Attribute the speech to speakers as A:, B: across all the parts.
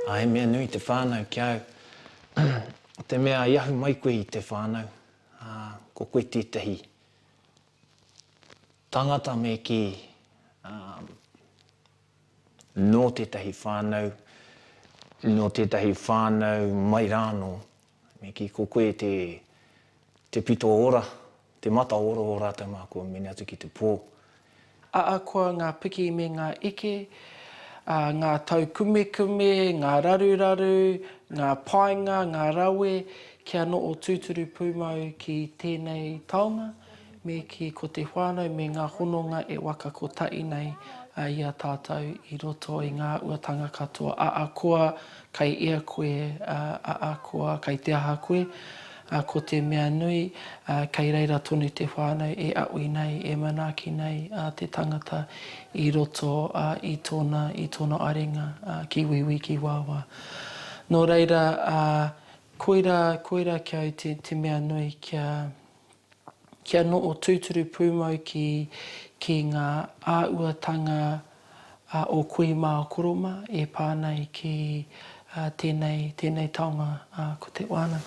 A: He mea nui te whānau ki au. Te mea iahu mai koe i te whānau. Ko koe tētahi tangata me ki no tētahi whānau, no tētahi whānau mai rāno. Me ki ko koe te pito ora, te mata ora o rātou mākua mene atu ki te pō.
B: Koa ngā piki me ngā eke, ngā tau kume, ngā raru, ngā painga, ngā rawe, kia no o tūturu pūmau ki tēnei taonga, me ki ko te whānau me ngā hononga e waka ko tai nei i a tātou i roto i ngā uatanga katoa. Koa kai ea koe, koa kai te aha koe, ko te mea nui, kei reira tonu te whānau e aui nei, e manaaki nei te tangata i roto i tōna arenga ki wiwi ki wawa. Nō reira, koira kia au te mea nui kia no o tūturu pūmau ki ngā āuatanga o koe mā o koroma e pānei ki tēnei taonga ko te wānau.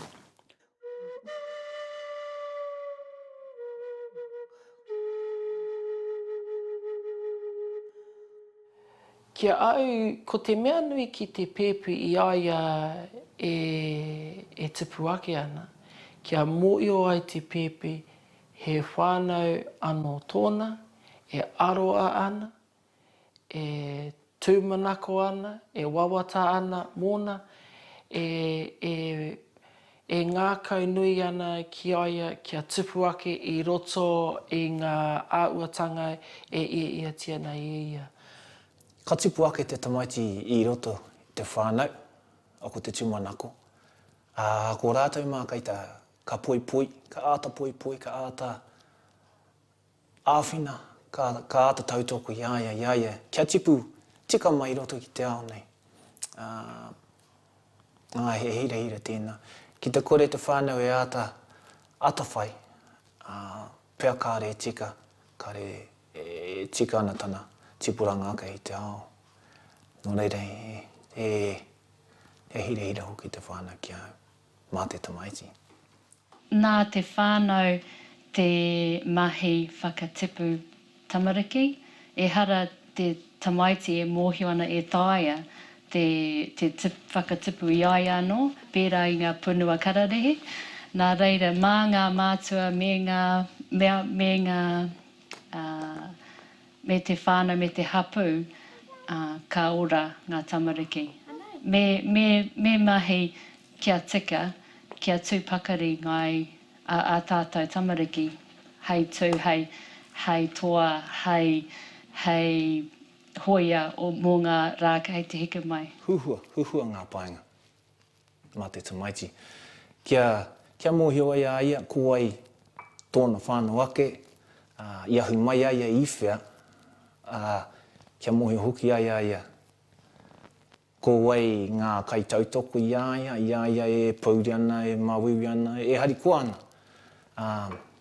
B: Kia au, ko te mea nui ki te pēpu i aia e tipu ake ana. Kia mōio ai te pēpu, he whānau anō tōna, e aroa ana, e tūmanako ana, e wawata ana mōna, e ngākau nui ana ki aia kia tipu ake i roto i ngā āuatanga e ia tia nei ia.
A: Ka tipu ake te tamaiti i roto te whānau, ako te tūmanako. Ko rātou mā kaita ka poi, ka āta poi, ka āta āwhina, ka āta tautoko, iaia. Kia tipu, tika mai roto ki te ao nei. He hira tēnā. Ki te kore te whānau e āta whai, pea kāre tika, kāre tika ana tana tipuranga aka i te ao. Nō reira, he hira hoki te whānau ki au, mā te tamaiti.
C: Nā te whānau te mahi whakatipu tamariki, e hara te tamaiti e mōhio ana e tāia, te whakatipu i aia anō, pērā i ngā punua kararehe. Nā reira, mā ngā mātua me te whānau, me te hapu, ka ora ngā tamariki. Me mahi kia tika, kia tūpakari ngai a tātou tamariki, hei tū, hei toa, hei hoia o mō ngā rā hei te hika mai.
A: Huhua ngā painga, mā te tamaiti. Kia mōhio ai a ia, ko ai tōna whānau ake, iahu mai ai a iwhea, kia mōhio hoki ai a ia. Ko ai ngā kai tautoko i aia e pauri ana, e mawiwi ana, e hari kua ana.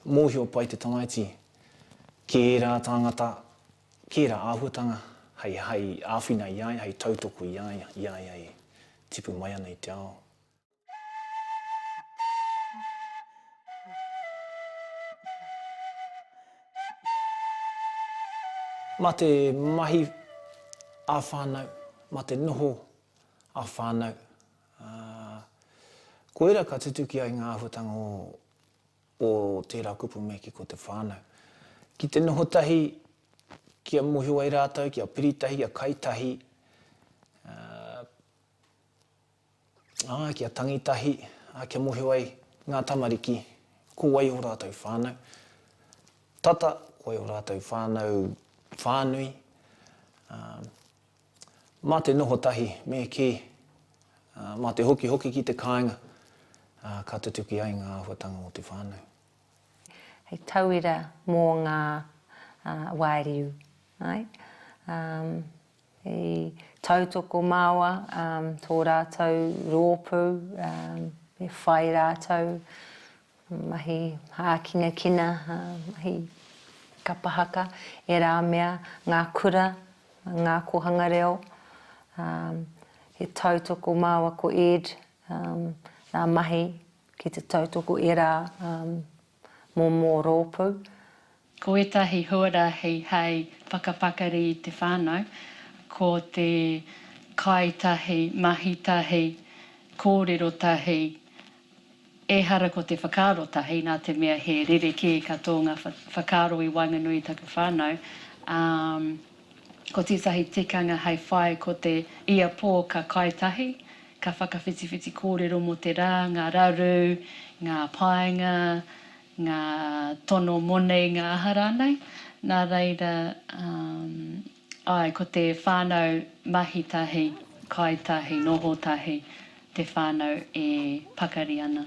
A: Mōhio pai te tamaiti, ki rā tangata, ki rā āhuatanga, hei āwhina i aia, hei tautoko i aia e tipu mai ana i te ao. Mā te mahi a whānau, mā te noho a whānau. Koera ka tutuki ai ngā āhuatanga o tērā kupu me ki ko te whānau. Ki te noho tahi, kia mōhio ai rātou, kia piritahi, kia kaitahi, kia tangitahi, kia mōhio ai ngā tamariki, ko ai o rātou whānau. Tata, ko ai o rātou whānau whānui. Mā te noho tahi me ki, mā te hoki ki te kāinga, ka tutuki ai ngā āhuatanga o te whānau.
D: Hei tauira mō ngā wairiu. Hei tautoko māua, tō rātou rōpū, e whai rātou, mahi hākinga kina, mahi kapahaka, e rā mea, ngā kura, ngā kohanga reo. he tautoko māua ko Ed, nā mahi ki te tautoko e rā mō rōpū.
C: Ko etahi huarahi hei whakapakari i te whānau, ko te kaitahi, mahitahi, kōrero tahi, ehara ko te whakaro tahi, nā te mea he rereke katoa ngā whakaro i Wainganui taku whānau. Ko tētahi tikanga hei whai ko te ia pō ka kaitahi, ka whakawhitiwhiti kōrero mo te rā, ngā raru, ngā painga, ngā tono mone, ngā aha rānei. Nā reira, ko te whānau mahitahi, kaitahi, nohotahi, te whānau e pakari ana.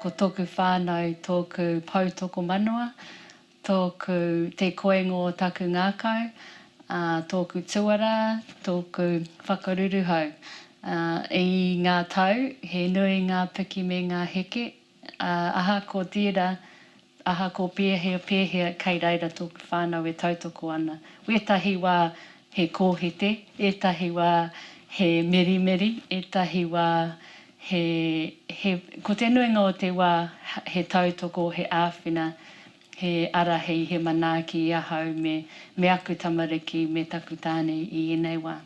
C: Ko tōku whānau, tōku pautoko manua, tōku te koengo taku ngākau, tōku tuara, tōku whakaruru hau. I ngā tau, he nui ngā piki me ngā heke, aha ko tira, aha ko pēhea, kei reira tōku whānau e tautoko ana. Etahi wā he kōhete, etahi wā he mirimiri, etahi wā ko te nuinga o te wā he tautoko, he āwhina, he arahi, he manaaki i ahau me aku tamariki, me taku tāne i enei wā.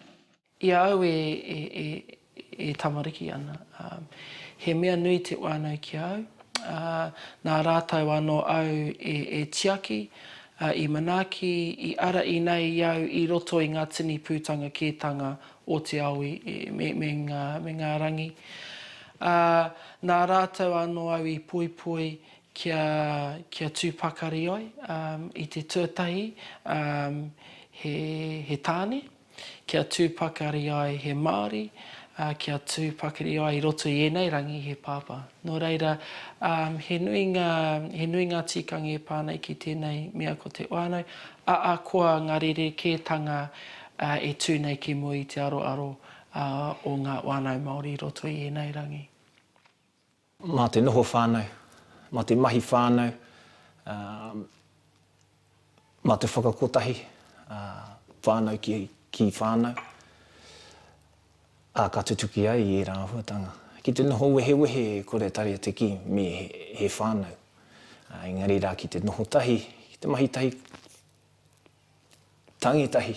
B: I au e tamariki ana. He mea nui te wānau ki au. Nā rātau anō au e tiaki, i manaaki, i ara i nei i au i roto i ngā tini pūtanga kētanga o te au me ngā rangi. Nā rātau anō au i puipui kia tūpakari ai i te tuatahi he tāne, kia tūpakari ai he Maori, kia tūpakari ai i roto i enei rangi he pāpā. Nō reira, he nui ngā tikangi e pānei ki tēnei mea ko te wānau, koa ngā rerekētanga e tūnei ki mua i te aroaro o ngā wānau Māori i roto i enei rangi.
A: Mā te noho whānau, mā te mahi whānau, mā te whakakotahi, whānau ki whānau, ka tutuki ai i rā huatanga. Ki te noho wehe kore tari te ki me he whānau. Engari rā ki te noho tahi, ki te mahi tahi, tangitahi,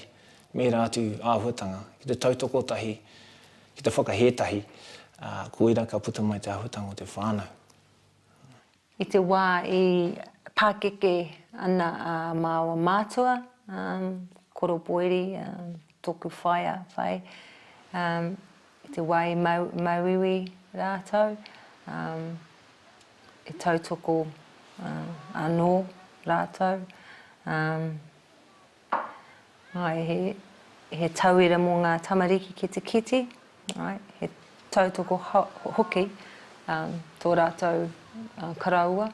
A: me rātu āhuatanga, ki te tautoko tahi, ki te whakahētahi, koira ka puta mai te āhuatanga o te whānau.
D: I te wā i pākeke ana māua mātua, koropoiri, tōku whai, i te wā i mauiwi rātau, i tautoko anō rātau. He tauira mō ngā tamariki ki te kiti, he tautoko hoki, tō rātau karaua.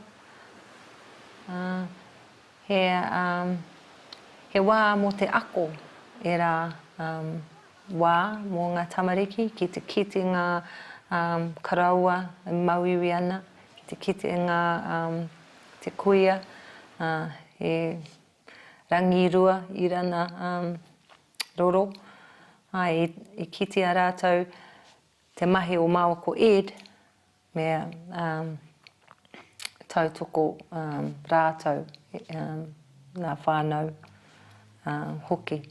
D: He wā mō te ako e rā wā mō ngā tamariki, ki te kiti ngā karaua mauiwi ana, ki te kiti ngā te kuia, he rangirua i rana roro. I kiti a rātau te mahi o māua ko Ed, mea tautoko rātau nā whānau hoki.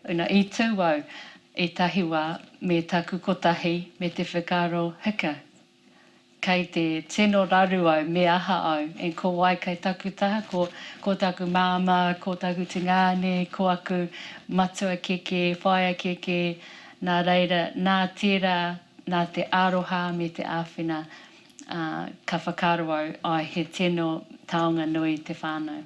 C: Una i tū au, e tahi wā me taku kotahi, me te whakaro hika. Kei te tino raru au, me aha au, e ko wai kei taku taha, ko taku māma, ko taku te ngāne, ko aku matua keke, whaia keke, nā reira, nā tērā, nā te aroha me te āwhina, ka whakaro au, ai he tino taonga nui te whānau.